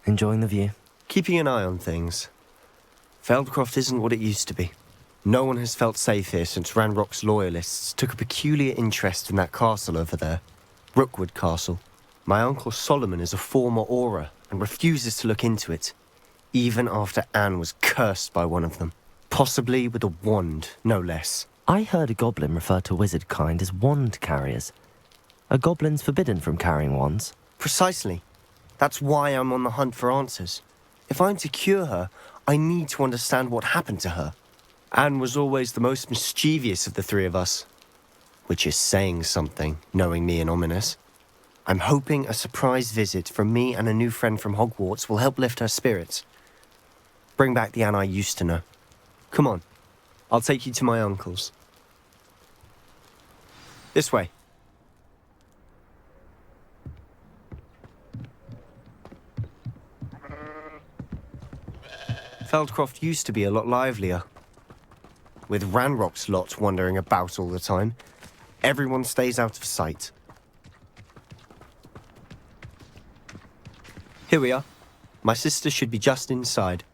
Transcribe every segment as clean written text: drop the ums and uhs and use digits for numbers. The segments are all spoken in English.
Enjoying the view? Keeping an eye on things. Feldcroft isn't what it used to be. No one has felt safe here since Ranrock's loyalists took a peculiar interest in that castle over there. Rookwood Castle. My uncle Solomon is a former Auror and refuses to look into it, even after Anne was cursed by one of them. Possibly with a wand, no less. I heard a goblin refer to wizard kind as wand carriers. Are goblins forbidden from carrying wands? Precisely. That's why I'm on the hunt for answers. If I'm to cure her, I need to understand what happened to her. Anne was always the most mischievous of the three of us. Which is saying something, knowing me and Ominous. I'm hoping a surprise visit from me and a new friend from Hogwarts will help lift her spirits. Bring back the Anne I used to know. Come on, I'll take you to my uncle's. This way. Feldcroft used to be a lot livelier. With Ranrock's lot wandering about all the time, everyone stays out of sight. Here we are. My sister should be just inside.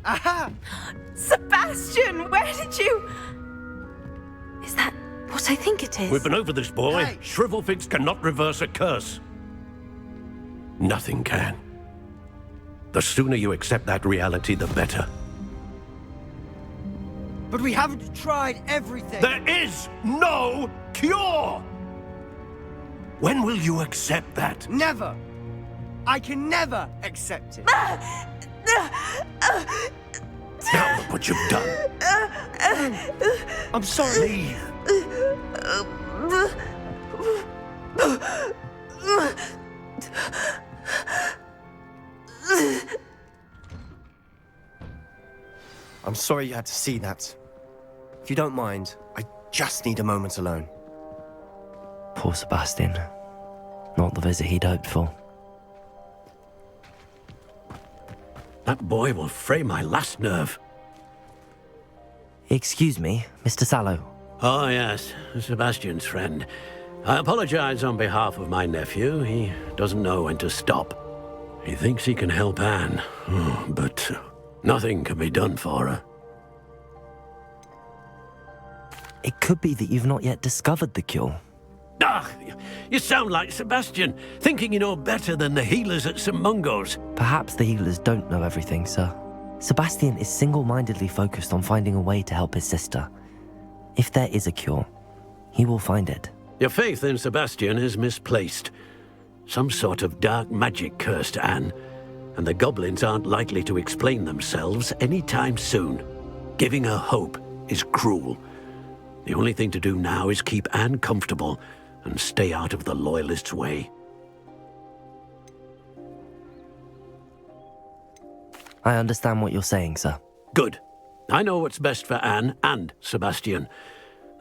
Aha! Sebastian, where did you... Is that what I think it is? We've been over this, boy. Hey. Shrivelfix cannot reverse a curse. Nothing can. The sooner you accept that reality, the better. But we haven't tried everything. There is no cure! When will you accept that? Never. I can never accept it. Now look what you've done. I'm sorry. Leave. I'm sorry you had to see that. If you don't mind, I just need a moment alone. Poor Sebastian. Not the visit he'd hoped for. That boy will fray my last nerve. Excuse me, Mr. Sallow. Oh, yes, Sebastian's friend. I apologize on behalf of my nephew. He doesn't know when to stop. He thinks he can help Anne, but nothing can be done for her. It could be that you've not yet discovered the cure. Ah, you sound like Sebastian, thinking you know better than the healers at St. Mungo's. Perhaps the healers don't know everything, sir. Sebastian is single-mindedly focused on finding a way to help his sister. If there is a cure, he will find it. Your faith in Sebastian is misplaced. Some sort of dark magic cursed Anne, and the goblins aren't likely to explain themselves anytime soon. Giving her hope is cruel. The only thing to do now is keep Anne comfortable and stay out of the Loyalists' way. I understand what you're saying, sir. Good. I know what's best for Anne and Sebastian.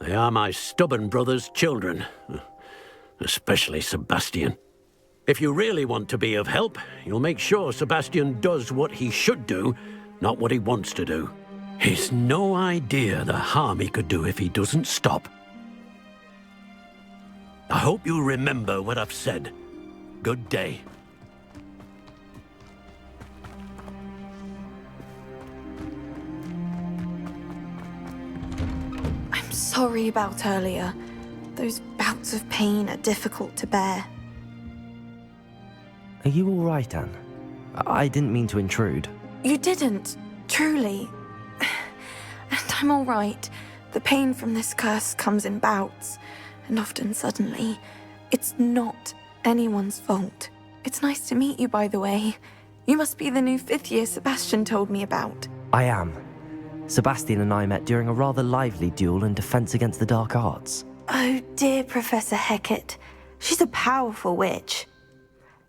They are my stubborn brother's children. Especially Sebastian. If you really want to be of help, you'll make sure Sebastian does what he should do, not what he wants to do. He's no idea the harm he could do if he doesn't stop. I hope you remember what I've said. Good day. I'm sorry about earlier. Those bouts of pain are difficult to bear. Are you all right, Anne? I didn't mean to intrude. You didn't, truly. And I'm all right. The pain from this curse comes in bouts, and often suddenly. It's not anyone's fault. It's nice to meet you, by the way. You must be the new 5th year Sebastian told me about. I am. Sebastian and I met during a rather lively duel in defense against the dark arts. Oh, dear Professor Hecat. She's a powerful witch.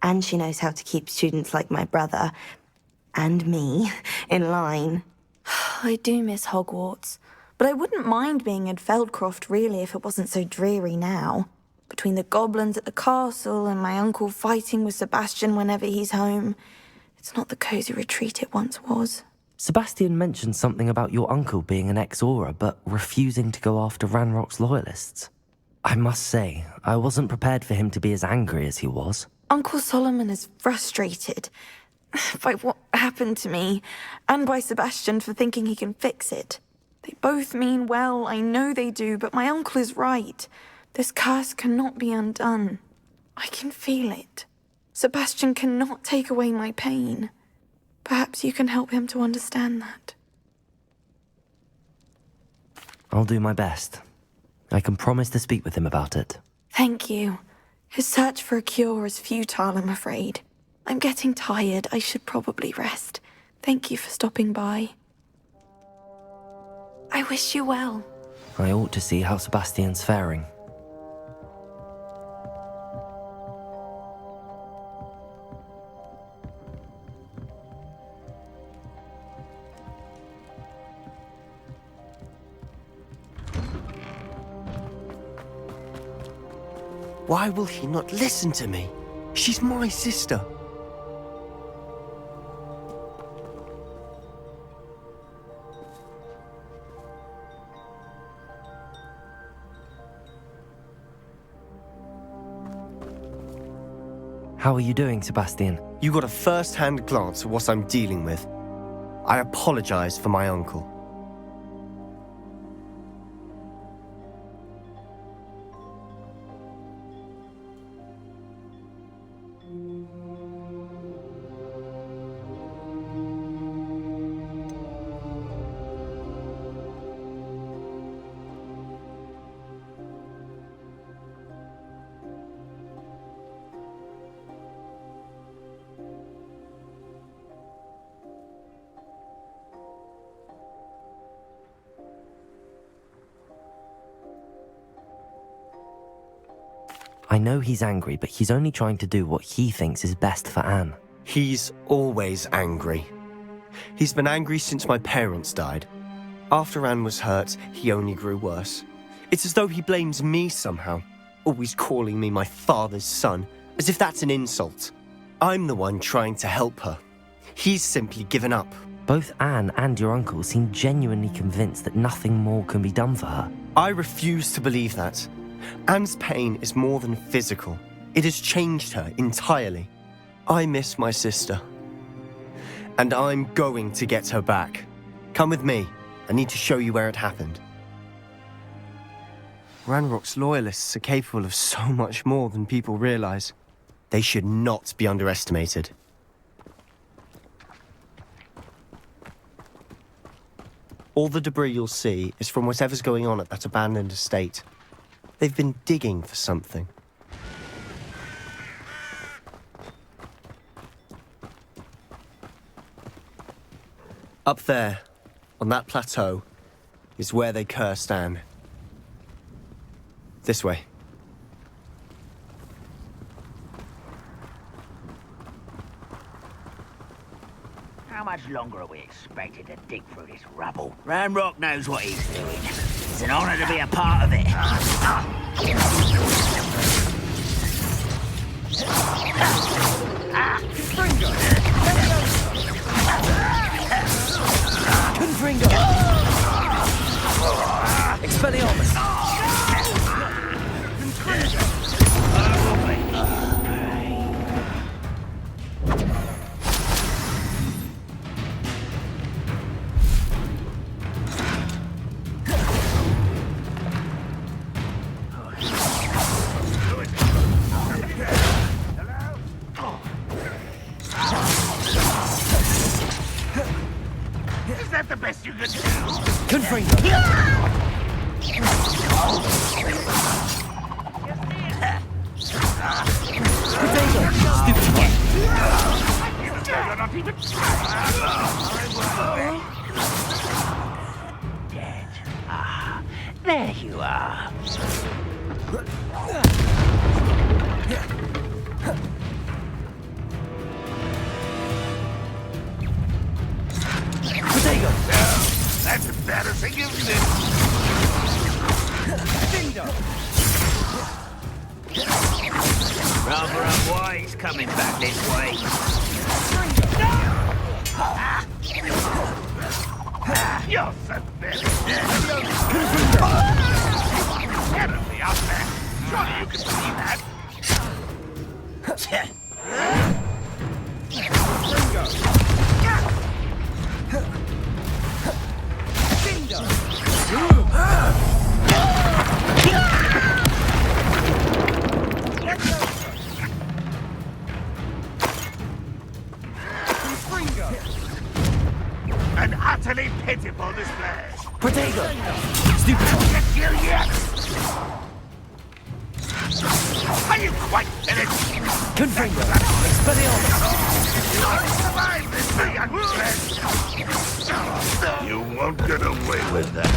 And she knows how to keep students like my brother, and me, in line. I do miss Hogwarts, but I wouldn't mind being in Feldcroft, really, if it wasn't so dreary now. Between the goblins at the castle and my uncle fighting with Sebastian whenever he's home, it's not the cozy retreat it once was. Sebastian mentioned something about your uncle being an ex-Aura, but refusing to go after Ranrock's loyalists. I must say, I wasn't prepared for him to be as angry as he was. Uncle Solomon is frustrated by what happened to me, and by Sebastian for thinking he can fix it. They both mean well, I know they do, but my uncle is right. This curse cannot be undone. I can feel it. Sebastian cannot take away my pain. Perhaps you can help him to understand that. I'll do my best. I can promise to speak with him about it. Thank you. His search for a cure is futile, I'm afraid. I'm getting tired. I should probably rest. Thank you for stopping by. I wish you well. I ought to see how Sebastian's faring. Why will he not listen to me? She's my sister. How are you doing, Sebastian? You got a first-hand glance at what I'm dealing with. I apologize for my uncle. I know he's angry, but he's only trying to do what he thinks is best for Anne. He's always angry. He's been angry since my parents died. After Anne was hurt, he only grew worse. It's as though he blames me somehow, always calling me my father's son, as if that's an insult. I'm the one trying to help her. He's simply given up. Both Anne and your uncle seem genuinely convinced that nothing more can be done for her. I refuse to believe that. Anne's pain is more than physical. It has changed her entirely. I miss my sister. And I'm going to get her back. Come with me. I need to show you where it happened. Ranrock's loyalists are capable of so much more than people realize. They should not be underestimated. All the debris you'll see is from whatever's going on at that abandoned estate. They've been digging for something. Up there, on that plateau, is where they cursed Anne. This way. How much longer are we expected to dig through this rubble? Ranrock knows what he's doing. It's an honor to be a part of it. Confringo! Expelliarmus! Is that the best you could do? Confringo! You're not even... Dead. Ah, there you are. That's embarrassing, isn't it? Rather unwise coming back this way. You're so very terribly out there. Surely you can see that. An utterly pitiful display. Protego! Stupid! Get you yet! Are you quite finished? Confringo! Expelliarmus! You'll survive this, my young friend! You won't get away with that.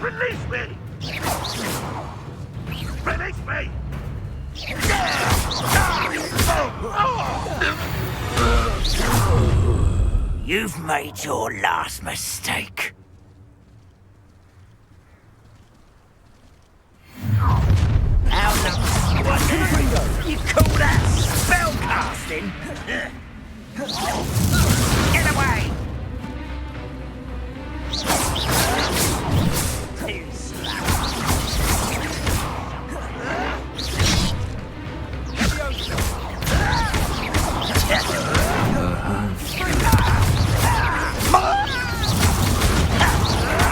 Release me! Release me! You've made your last mistake. How the... You call that spell casting? Get away! Too slow.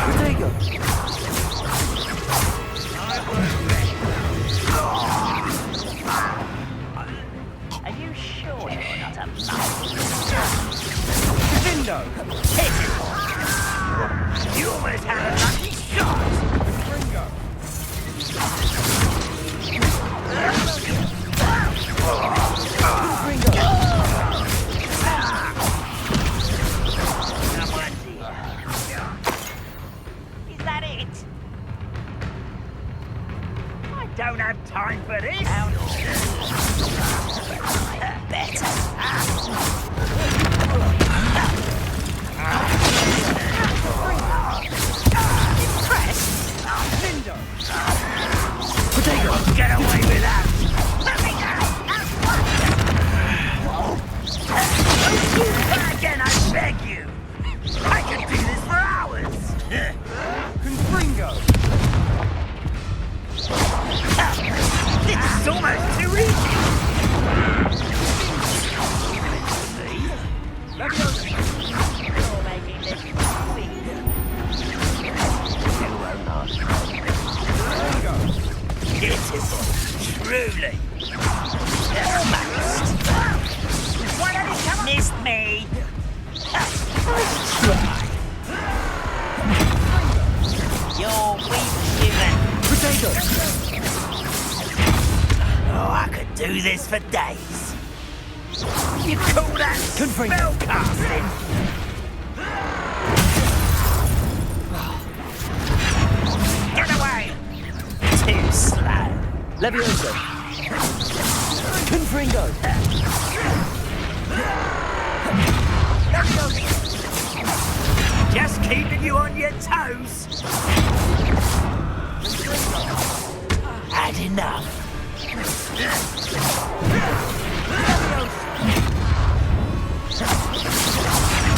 Protego! Are you sure you're not a mouse? Vindo! Hit it! You almost had a lucky shot! Ringo! Someone dear. Is that it? I don't have time for this. Better. Impressed? Vindo! Protego! Get away with that! Again, I beg you! I could do this for hours! Confringo! This is almost too easy! Leviosa! You're making this sweet. Ringo! Pitiful, truly. Almost. Why don't you come on? Missed me. You're weak, human. Protego! Oh, I could do this for days. You call that Confringo. spell casting? Get away! Too slow. Leviosa! Confringo! Just keeping you on your toes. Had enough.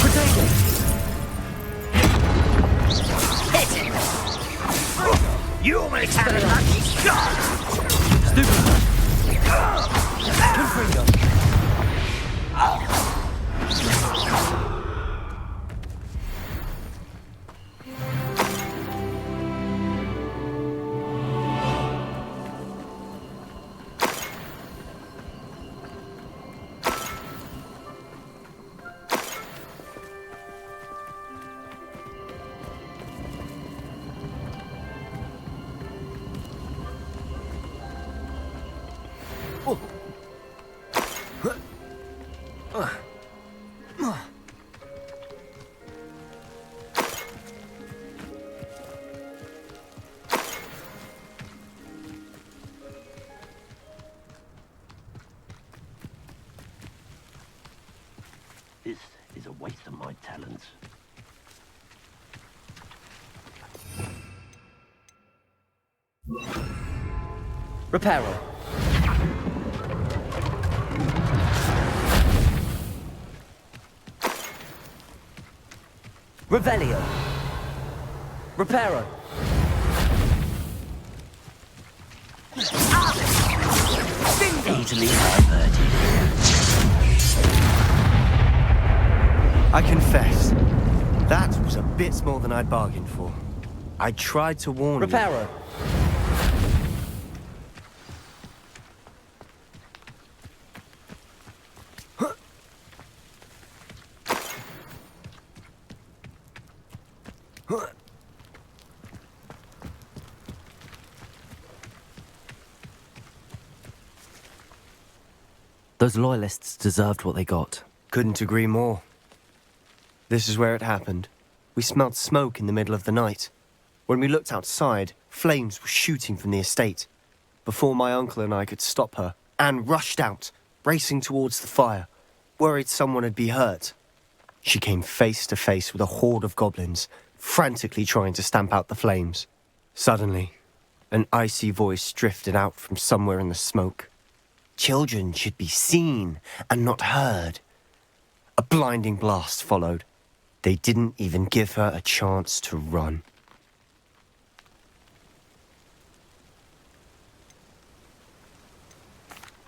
Protego! Hit it. You almost had a lucky shot. Stupid! Confringo! This is a waste of my talents. Reparo. Revelio. Reparo. Easily diverted. I confess, that was a bit more than I'd bargained for. I tried to warn you. Reparo. Those loyalists deserved what they got. Couldn't agree more. This is where it happened. We smelled smoke in the middle of the night. When we looked outside, flames were shooting from the estate. Before my uncle and I could stop her, Anne rushed out, racing towards the fire, worried someone had been hurt. She came face to face with a horde of goblins, frantically trying to stamp out the flames. Suddenly, an icy voice drifted out from somewhere in the smoke. Children should be seen and not heard. A blinding blast followed. They didn't even give her a chance to run.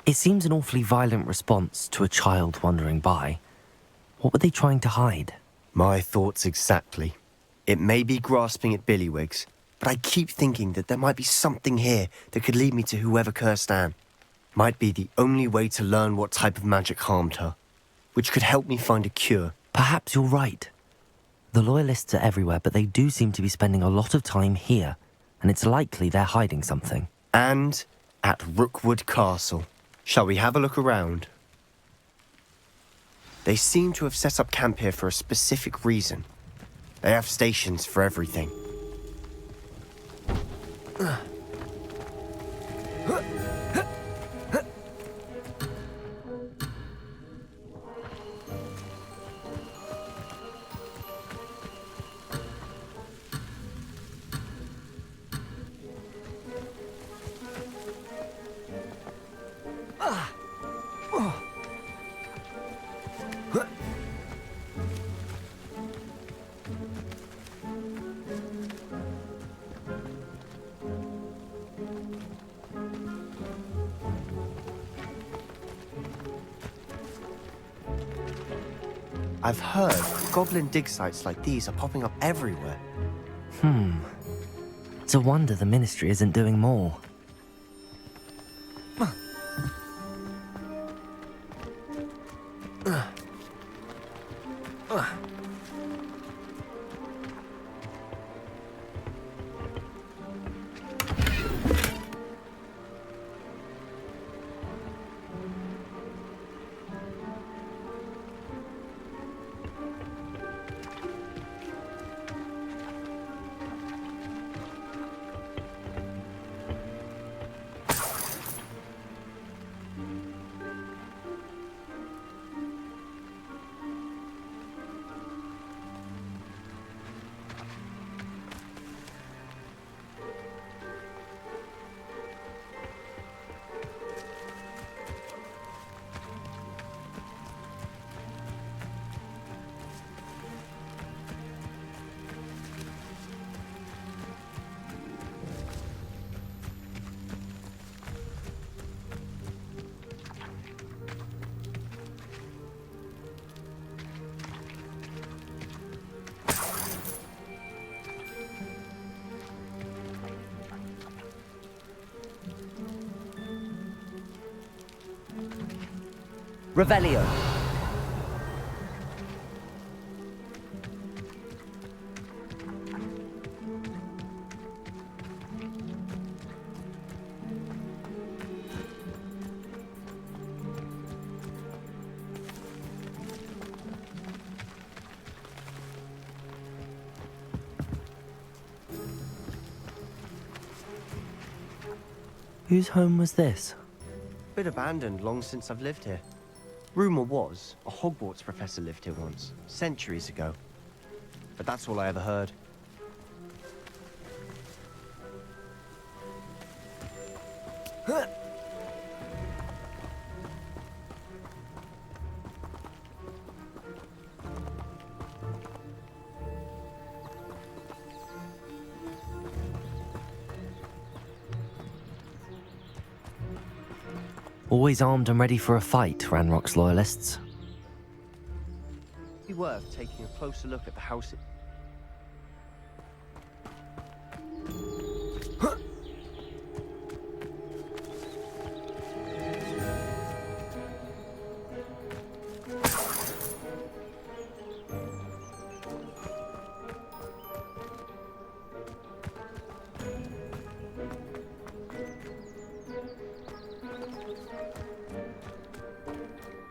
It seems an awfully violent response to a child wandering by. What were they trying to hide? My thoughts exactly. It may be grasping at billywhigs, but I keep thinking that there might be something here that could lead me to whoever cursed Anne. Might be the only way to learn what type of magic harmed her, which could help me find a cure. Perhaps you're right. The loyalists are everywhere, but they do seem to be spending a lot of time here, and it's likely they're hiding something. And at Rookwood Castle. Shall we have a look around? They seem to have set up camp here for a specific reason. They have stations for everything. I've heard goblin dig sites like these are popping up everywhere. It's a wonder the Ministry isn't doing more. Revelio. Whose home was this? Been abandoned long since I've lived here. Rumour was, a Hogwarts professor lived here once, centuries ago. But that's all I ever heard. Always armed and ready for a fight, Ranrock's loyalists. It'd be worth taking a closer look at the house.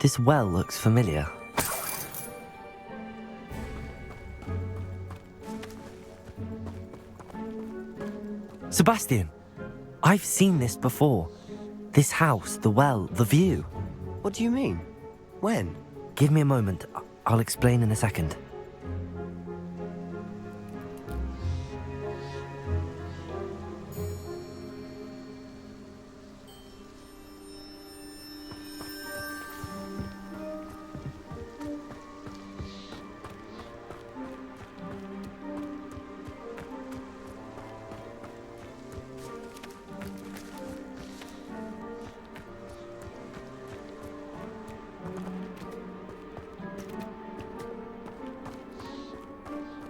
This well looks familiar. Sebastian! I've seen this before. This house, the well, the view. What do you mean? When? Give me a moment. I'll explain in a second.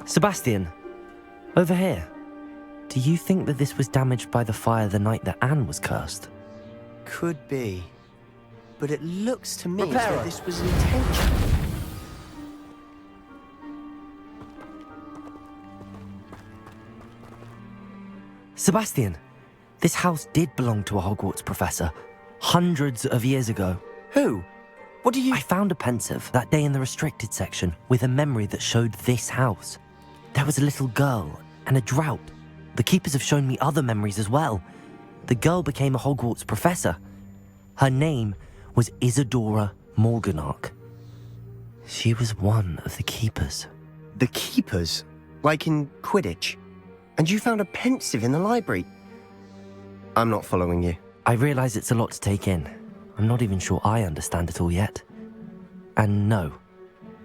Sebastian, over here. Do you think that this was damaged by the fire the night that Anne was cursed? Could be. But it looks to me as Reparo. though this was intentional. Sebastian, this house did belong to a Hogwarts professor, hundreds of years ago. Who? What do you... I found a pensive that day in the restricted section with a memory that showed this house. There was a little girl and a drought. The keepers have shown me other memories as well. The girl became a Hogwarts professor. Her name was Isadora Morganach. She was one of the keepers. The keepers? Like in Quidditch? And you found a pensive in the library? I'm not following you. I realize it's a lot to take in. I'm not even sure I understand it all yet. And no,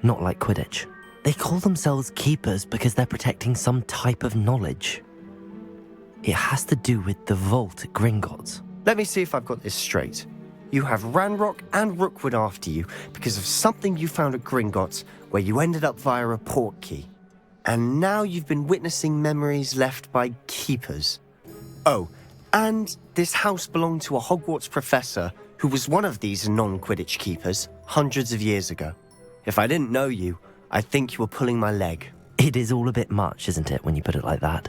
not like Quidditch. They call themselves keepers because they're protecting some type of knowledge. It has to do with the vault at Gringotts. Let me see if I've got this straight. You have Ranrock and Rookwood after you because of something you found at Gringotts where you ended up via a portkey. And now you've been witnessing memories left by keepers. Oh, and this house belonged to a Hogwarts professor who was one of these non-Quidditch keepers hundreds of years ago. If I didn't know you, I'd think you were pulling my leg. It is all a bit much, isn't it, when you put it like that?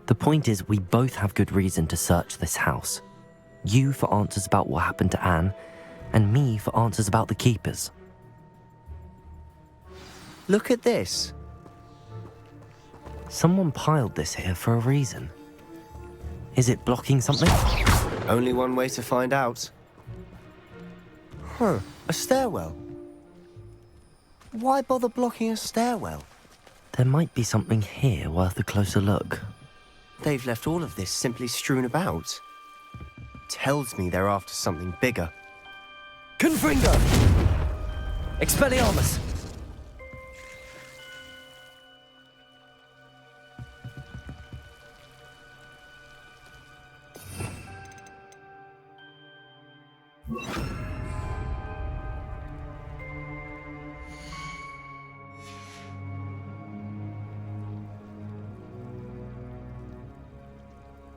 The point is, we both have good reason to search this house. You for answers about what happened to Anne, and me for answers about the keepers. Look at this. Someone piled this here for a reason. Is it blocking something? Only one way to find out. Huh, a stairwell. Why bother blocking a stairwell? There might be something here worth a closer look. They've left all of this simply strewn about. Tells me they're after something bigger. Confringo! Expelliarmus!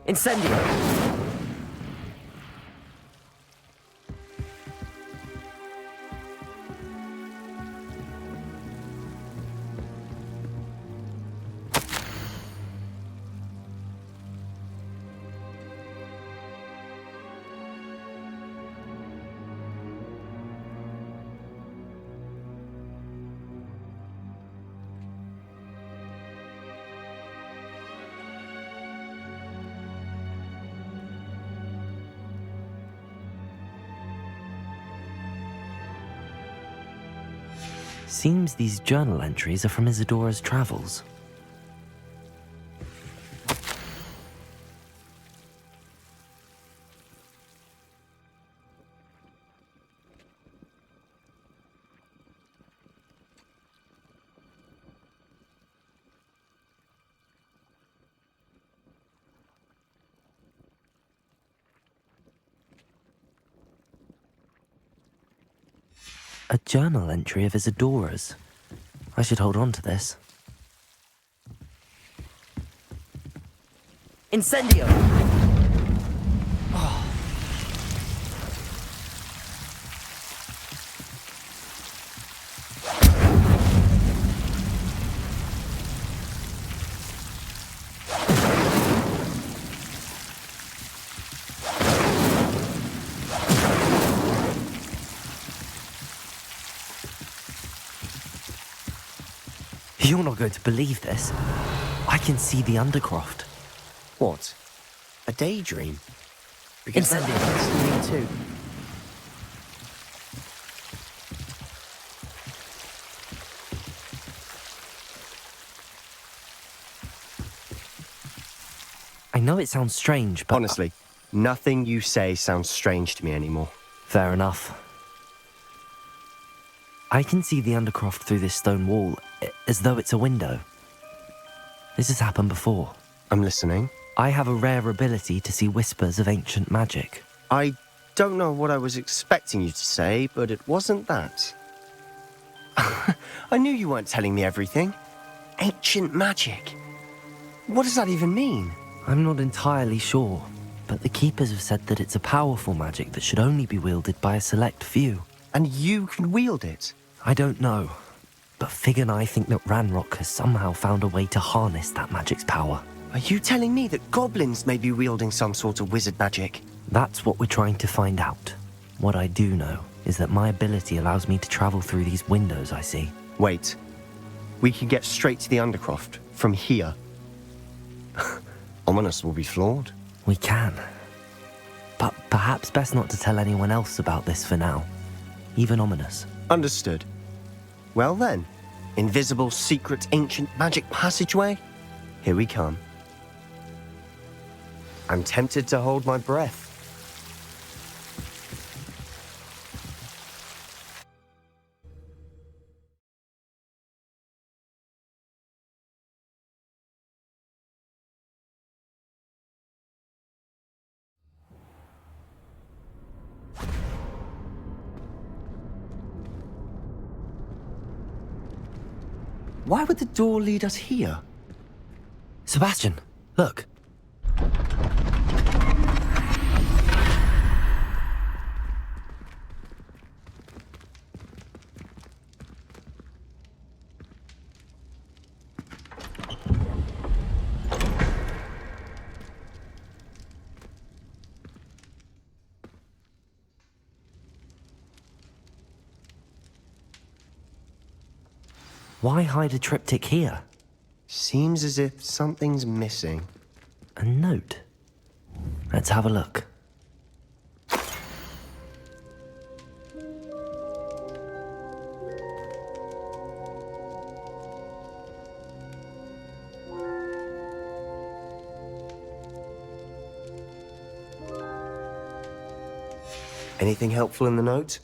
Incendio! Seems these journal entries are from Isadora's travels. A journal entry of Isadora's. I should hold on to this. Incendio! You're not going to believe this. I can see the Undercroft. What? A daydream? Because that Incendio. happens to me too. I know it sounds strange, but... Honestly, nothing you say sounds strange to me anymore. Fair enough. I can see the Undercroft through this stone wall, as though it's a window. This has happened before. I'm listening. I have a rare ability to see whispers of ancient magic. I don't know what I was expecting you to say, but it wasn't that. I knew you weren't telling me everything. Ancient magic. What does that even mean? I'm not entirely sure, but the Keepers have said that it's a powerful magic that should only be wielded by a select few. And you can wield it? I don't know, but Fig and I think that Ranrock has somehow found a way to harness that magic's power. Are you telling me that goblins may be wielding some sort of wizard magic? That's what we're trying to find out. What I do know is that my ability allows me to travel through these windows I see. Wait. We can get straight to the Undercroft from here. Ominous will be flawed. We can. But perhaps best not to tell anyone else about this for now. Even Ominous. Understood. Well then, invisible, secret, ancient magic passageway? Here we come. I'm tempted to hold my breath. Why would the door lead us here? Sebastian, look. Why hide a triptych here? Seems as if something's missing. A note. Let's have a look. Anything helpful in the note?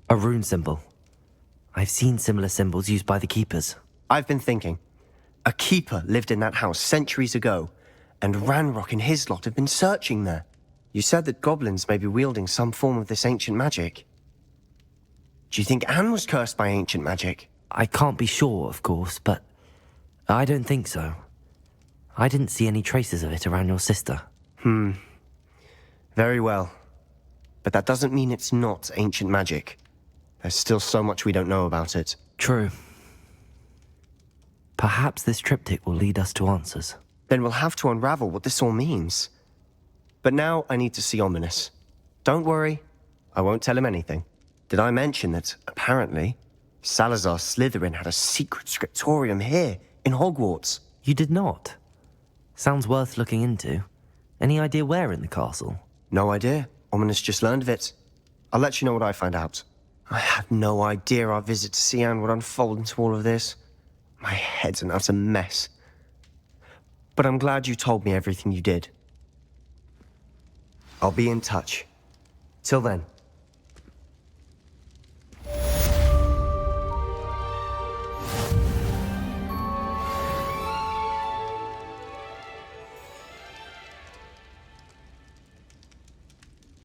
A rune symbol. I've seen similar symbols used by the Keepers. I've been thinking. A keeper lived in that house centuries ago, and Ranrock and his lot have been searching there. You said that goblins may be wielding some form of this ancient magic. Do you think Anne was cursed by ancient magic? I can't be sure, of course, but I don't think so. I didn't see any traces of it around your sister. Very well. But that doesn't mean it's not ancient magic. There's still so much we don't know about it. True. Perhaps this triptych will lead us to answers. Then we'll have to unravel what this all means. But now I need to see Ominous. Don't worry, I won't tell him anything. Did I mention that, apparently, Salazar Slytherin had a secret scriptorium here, in Hogwarts? You did not? Sounds worth looking into. Any idea where in the castle? No idea. Ominous just learned of it. I'll let you know what I find out. I had no idea our visit to Cian would unfold into all of this. My head's an utter mess. But I'm glad you told me everything you did. I'll be in touch. Till then.